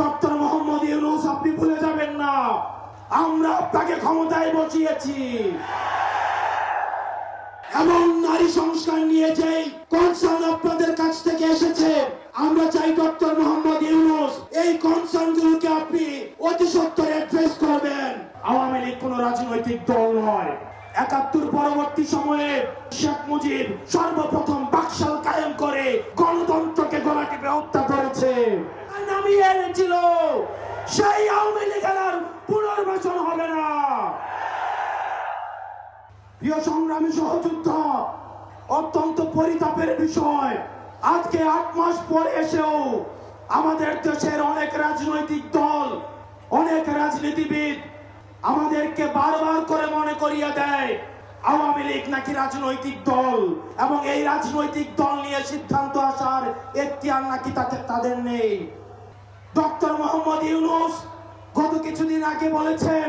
Doctor Mohammad Yunus আপনি ভুলে যাবেন না, আমরা আপনাকে ক্ষমতায় বসিয়েছি। এবং নারী সংস্কার নিয়ে যে কনসার্ন আপনাদের কাছ থেকে এসেছে, আমরা চাই ডক্টর মোহাম্মদ ইউনূস এই কনসার্ন গুলোকে আপনি অতি সত্বর অ্যাড্রেস করবেন। আওয়ামী লীগ কোন রাজনৈতিক দল নয়। ৭১ পরবর্তী সময়ে শেখ মুজিব সর্বপ্রথম বাকশাল কায়েম করে গণতন্ত্রকে গলা টিপে হত্যা করেছে, নামিয়ে এনেছিল। সেই আওয়ামী লীগের আর পুনর্বাসন হবে না। প্রিয় সংগ্রামী সহযোদ্ধা, অত্যন্ত পরিতাপের বিষয়, আজকে ৮ মাস পরে এসেও আমাদের দেশের অনেক রাজনৈতিক দল, অনেক রাজনীতিবিদ আমাদেরকে বারবার করে মনে করিয়ে দেয় আওয়ামী লীগ নাকি রাজনৈতিক দল, এবং এই রাজনৈতিক দল নিয়ে সিদ্ধান্ত আসার এখতিয়ার নাকি তাদের নেই। ডক্টর মোহাম্মদ ইউনূস গত কিছুদিন আগে বলেছেন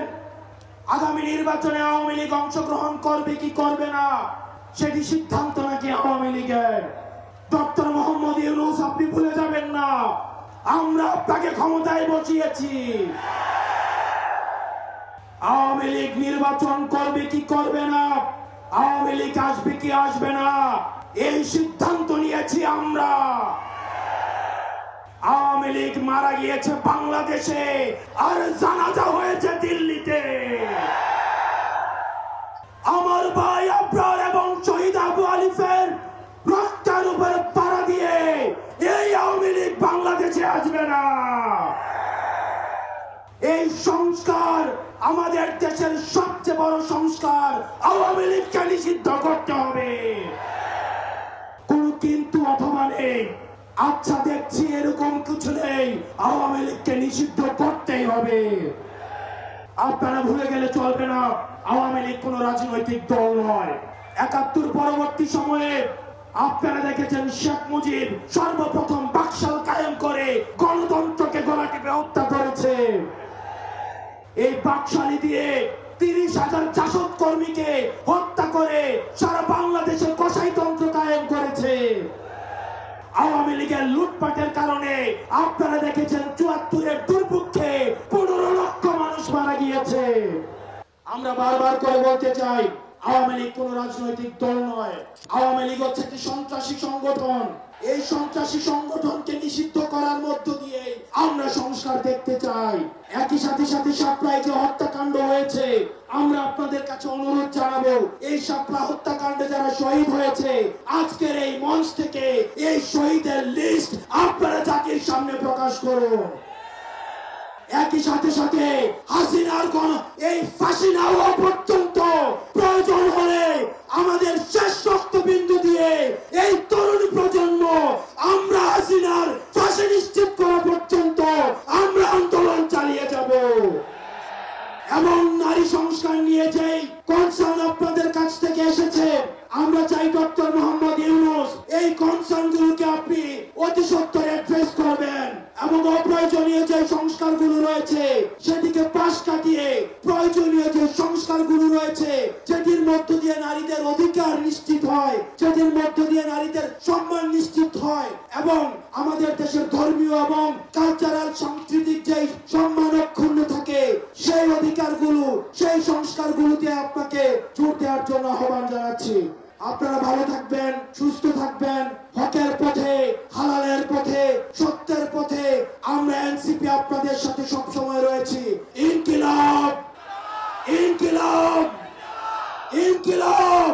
আগামী নির্বাচনে আওয়ামী লীগ অংশগ্রহণ করবে কি করবে না সেটি সিদ্ধান্ত নাকি আওয়ামী লীগের। ডক্টর মোহাম্মদ ইউনূস আপনি ভুলে যাবেন না, আমরা আপনাকে ক্ষমতায় বসিয়েছি। আওয়ামী লীগ নির্বাচন করবে কি করবে না, আওয়ামী লীগ আসবে কি আসবে না, এই সিদ্ধান্ত নিয়েছি আমরা। আওয়ামী লীগ মারা গিয়েছে বাংলাদেশে, আর জানাজা হয়েছে দিল্লিতে। আমার ভাই আবরার এবং শহীদ আবু আলিফের রক্তের উপরে পাড়া দিয়ে এই আওয়ামী লীগ বাংলাদেশে আসবে না। এই সংস্কার আমাদের দেশের সবচেয়ে বড় সংস্কার, আওয়ামী লীগকে নিষিদ্ধ করতে হবে। কোন কিন্তু অথবা নেই, আচ্ছা দেখছি এরকম কিছু নেই, আওয়ামী লীগকে নিষিদ্ধ করতেই হবে। আপনারা ভুলে গেলে চলবে না, আওয়ামী লীগ কোন রাজনৈতিক দল নয়। ৭১ পরবর্তী সময়ে আপনারা দেখেছেন শেখ মুজিব সর্বপ্রথম বাকশাল কায়েম করে গণতন্ত্রকে গলা টিপে হত্যা করেছে। এই বাকশালী দিয়ে ৩০,০০০ জাসদ কর্মীকে হত্যা করে সারা বাংলাদেশে কসাইতন্ত্র কায়েম করেছে। আওয়ামী লীগের লুটপাটের কারণে আপনারা দেখেছেন ৭৪-এর দুর্ভিক্ষে ১৫ লক্ষ মানুষ মারা গিয়েছে। আমরা বারবার করে বলতে চাই আওয়ামী লীগ কোন রাজনৈতিক দল নয়। আওয়ামী লীগ হচ্ছে একটি সন্ত্রাসী সংগঠন। এই সন্ত্রাসী সংগঠনকে নিষিদ্ধ করার মধ্য দিয়ে আমরা সংস্কার দেখতে চাই। একই সাথে শাপলায় যে হত্যাকাণ্ড হয়েছে, আমরা আপনাদের কাছে অনুরোধ জানাবো এই শাপলা হত্যাকাণ্ডে যারা শহীদ হয়েছে, আজকের এই মঞ্চ থেকে এই শহীদের লিস্ট আপনারা জাতির সামনে প্রকাশ করুন। একই সাথে হাসিনার এই ফাঁসি না হওয়া পর্যন্ত প্রয়োজন হলে আমাদের শেষ রক্তবিন্দু দিয়ে এই তরুণ প্রজন্ম আমরা হাসিনার ফাঁসি নিশ্চিত করা পর্যন্ত আমরা আন্দোলন চালিয়ে যাব। এবং নারী সংস্কার নিয়ে যে কনসার্ন আপনাদের কাছ থেকে এসেছে, আমরা চাই ডক্টর মোহাম্মদ ইউনূস এই কনসার্ন গুলোকে আপনি অতি সত্বর অ্যাড্রেস করবেন, এবং অপ্রয়োজনীয় যে সংস্কারগুলো রয়েছে সেটিকে পাশ কাটিয়ে প্রয়োজনীয় যে সংস্কারগুলো রয়েছে যেটির মধ্য দিয়ে নারীদের অধিকার নিশ্চিত হয়, যেটির মধ্য দিয়ে নারীদের সম্মান নিশ্চিত হয়, এবং আমাদের দেশের ধর্মীয় এবং কালচারাল সাংস্কৃতিক যে সম্মান অক্ষুণ্ণ থাকে, সেই অধিকারগুলো সেই সংস্কারগুলোতে আপনাকে জোর দেওয়ার জন্য আহ্বান জানাচ্ছি। আপনারা ভালো থাকবেন, সুস্থ থাকবেন, হকের পথে, হালালের পথে, সত্যের পথে আমরা এনসিপি আপনাদের সাথে সব সময় রয়েছি। ইনকিলাব, ইনকিলাব, ইনকিলাব।